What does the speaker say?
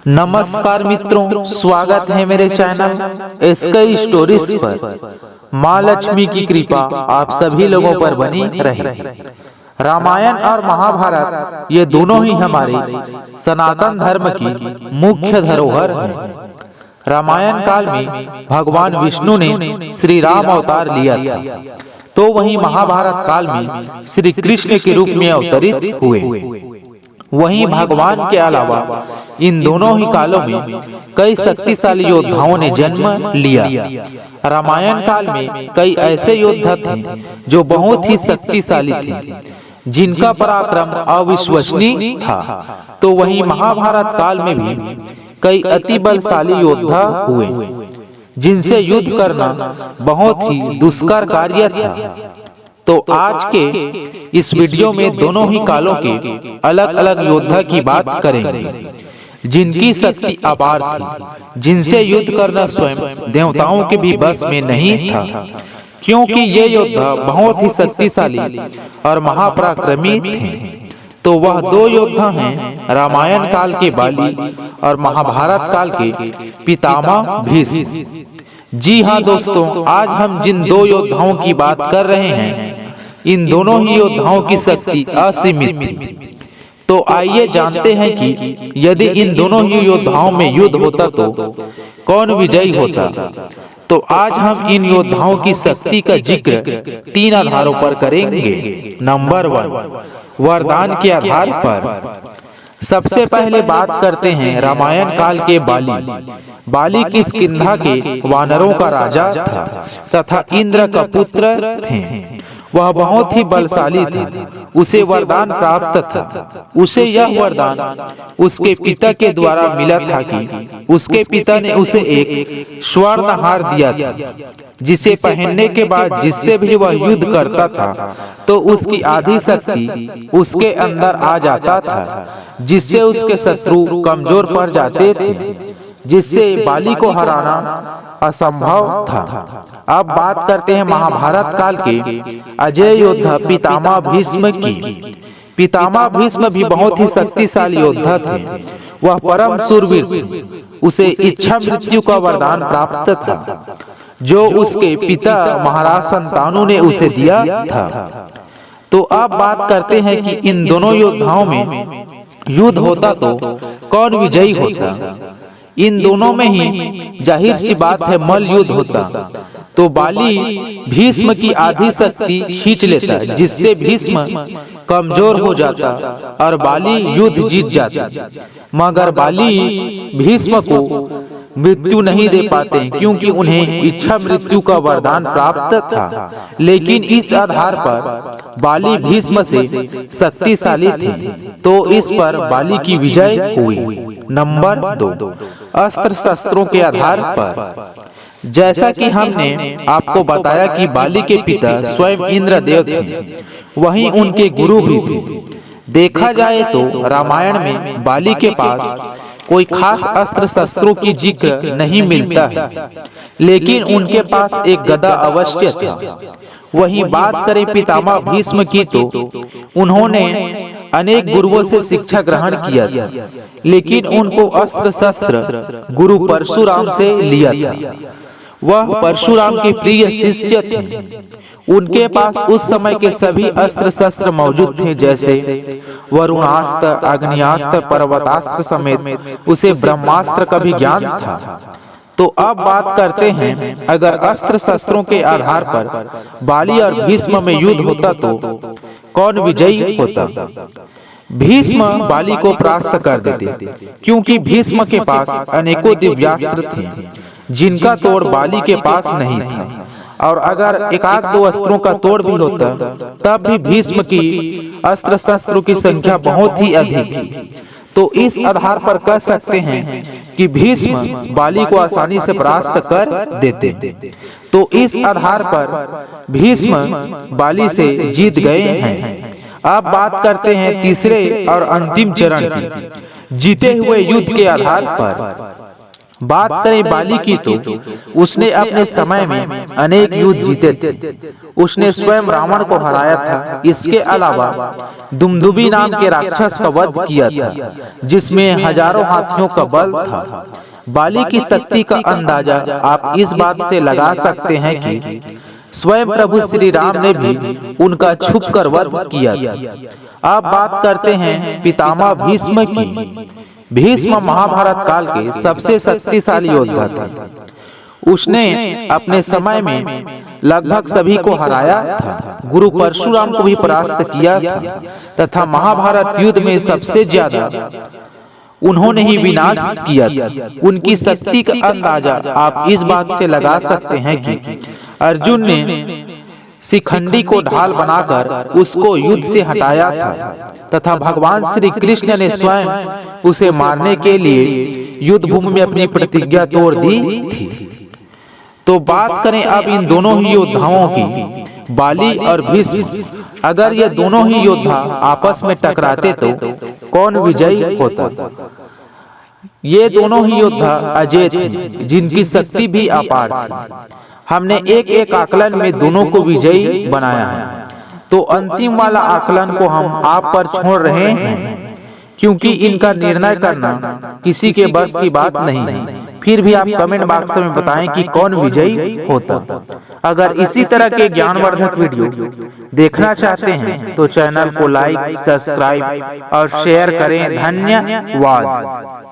नमस्कार मित्रों, स्वागत है मेरे चैनल स्काई स्टोरीज पर। माँ लक्ष्मी की कृपा आप सभी लोगों पर बनी रहे। रामायण और महाभारत ये दोनों ही हमारे सनातन धर्म की मुख्य धरोहर हैं। रामायण काल में भगवान विष्णु ने श्री राम अवतार लिया था, तो वहीं महाभारत काल में श्री कृष्ण के रूप में अवतरित हुए। वहीं भगवान के अलावा इन दोनों ही कालों में कई शक्तिशाली योद्धाओं ने जन्म लिया। रामायण काल में कई ऐसे योद्धा थे जो बहुत ही शक्तिशाली थे, जिनका पराक्रम अविश्वसनीय था। तो वहीं महाभारत काल में भी कई अति बलशाली योद्धा हुए, जिनसे युद्ध करना बहुत ही दुष्कर कार्य था। तो आज के इस वीडियो में दोनों ही कालों के अलग अलग योद्धा की बात करेंगे, जिनकी शक्ति अपार थी, जिनसे युद्ध करना स्वयं देवताओं के भी बस में नहीं था, क्योंकि ये योद्धा बहुत ही शक्तिशाली और महापराक्रमी थे। तो वह दो योद्धा हैं रामायण काल के बाली और महाभारत काल के पितामह भीष्म। जी हाँ दोस्तों, आज हम जिन दो योद्धाओं की बात कर रहे हैं, इन दोनों ही योद्धाओं की शक्ति असीमित थी। तो आइए जानते हैं कि यदि इन दोनों ही योद्धाओं में युद्ध होता तो कौन विजयी होता। तो आज हम इन योद्धाओं की शक्ति का जिक्र तीन आधारों पर करेंगे। नंबर 1, वरदान के आधार पर। सबसे पहले बात करते हैं रामायण काल के बाली। बाली किष्किंधा के वानरों का राजा था तथा इंद्र का पुत्र थे। वह बहुत ही बलशाली था। उसे वरदान प्राप्त था। उसे यह वरदान उसके पिता के द्वारा मिला था कि उसके पिता ने उसे एक स्वर्ण हार दिया था, जिसे पहनने के बाद जिससे भी वह युद्ध करता था तो उसकी आधी शक्ति उसके अंदर आ जाता था, जिससे उसके शत्रु कमजोर पड़ जाते थे, जिससे बाली को हराना असंभव था। अब बात करते हैं महाभारत काल के अजय योद्धा पितामह भीष्म की। पितामह भीष्म भी बहुत ही शक्तिशाली योद्धा थे। वह परम शूरवीर थे। उसे इच्छा मृत्यु का वरदान प्राप्त था, जो उसके पिता महाराज संतानु ने उसे दिया था। तो अब बात करते हैं कि इन दोनों योद्धाओं में युद्ध होता तो कौन विजयी होता। इन दोनों में ही जाहिर सी बात है मल्ल युद्ध होता। तो बाली भीष्म की आधी शक्ति खींच लेता, जिससे भीष्म कमजोर हो जाता और बाली युद्ध जीत जाता। मगर बाली भीष्म को मृत्यु नहीं दे पाते, क्योंकि उन्हें इच्छा मृत्यु का वरदान प्राप्त था। लेकिन इस आधार पर बाली भीष्म से शक्तिशाली थे, तो इस पर बाली की विजय हुई। नंबर 2, अस्त्र शस्त्रों के आधार पर। जैसा कि हमने आपको बताया कि बाली के पिता स्वयं इंद्रदेव थे, वहीं उनके गुरु भी थे। देखा जाए तो रामायण में बाली के पास कोई खास अस्त्र शस्त्रों की जिक्र नहीं मिलता है, लेकिन उनके पास एक गदा अवश्य था। वहीं बात करें पितामह भीष्म की, तो उन्होंने अनेक गुरुओं से शिक्षा ग्रहण किया था, लेकिन उनको अस्त्र शस्त्र गुरु परशुराम से लिया था। वह परशुराम के प्रिय शिष्य थे। उनके पास उस समय के सभी अस्त्र शस्त्र मौजूद थे, जैसे वरुणास्त्र, अग्नियास्त्र, पर्वतास्त्र समेत उसे ब्रह्मास्त्र का भी ज्ञान था। तो अब बात करते हैं, अगर अस्त्र शस्त्रों के आधार पर बाली और भीष्म में युद्ध होता तो कौन विजयी होता। भीष्म बाली को परास्त कर देते, क्योंकि भीष्म के पास अनेकों दिव्यास्त्र थे, जिनका तोड़ बाली के पास नहीं था। और अगर एकाध दो अस्त्रों का तोड़ भी होता, तब भी भीष्म की अस्त्र शस्त्रों की संख्या बहुत ही अधिक थी। तो इस आधार पर कह सकते हैं कि भीष्म बाली को आसानी से परास्त कर देते। तो इस आधार पर भीष्म बाली से जीत गए हैं। अब बात करते हैं तीसरे और अंतिम चरण की, जीते हुए युद्ध के आधार पर। बात करें बाली की तो उसने अपने समय में अनेक युद्ध जीते थे। उसने स्वयं रावण को हराया था। इसके अलावा दुमदुबी नाम के राक्षस का वध किया था, जिसमें हजारों हाथियों का बल था। बाली की शक्ति का अंदाजा आप इस बात से लगा सकते हैं कि स्वयं प्रभु श्री राम ने भी उनका छुपकर वध किया था। अब बात करते हैं पितामह भीष्म की। भीष्म महाभारत काल के सबसे शक्तिशाली योद्धा थे। उसने अपने समय में लगभग सभी को हराया था, गुरु परशुराम को भी परास्त किया था तथा महाभारत युद्ध में सबसे ज्यादा उन्होंने ही विनाश किया था। उनकी शक्ति का अंदाजा आप इस बात से लगा सकते हैं कि अर्जुन ने शिखंडी को ढाल बनाकर उसको युद्ध से हटाया था तथा भगवान श्री कृष्ण ने स्वयं उसे मारने के लिए युद्ध भूमि में अपनी प्रतिज्ञा तोड़ दी थी। तो बात करें अब इन दोनों ही योद्धाओं की, बाली और भीष्म। अगर ये दोनों ही योद्धा आपस में टकराते तो कौन विजयी होता? ये दोनों ही योद्धा अजय थे, जिनकी शक्ति भी अपार थी। हमने एक एक आकलन में दोनों को विजयी बनाया है, तो अंतिम वाला आकलन को हम आप पर छोड़ रहे हैं, क्योंकि इनका निर्णय करना किसी के बस की बात नहीं है। फिर भी आप कमेंट बॉक्स में बताएं कि कौन विजयी होता। अगर इसी तरह के ज्ञानवर्धक वीडियो देखना चाहते हैं तो चैनल को लाइक, सब्सक्राइब और शेयर करें। धन्यवाद।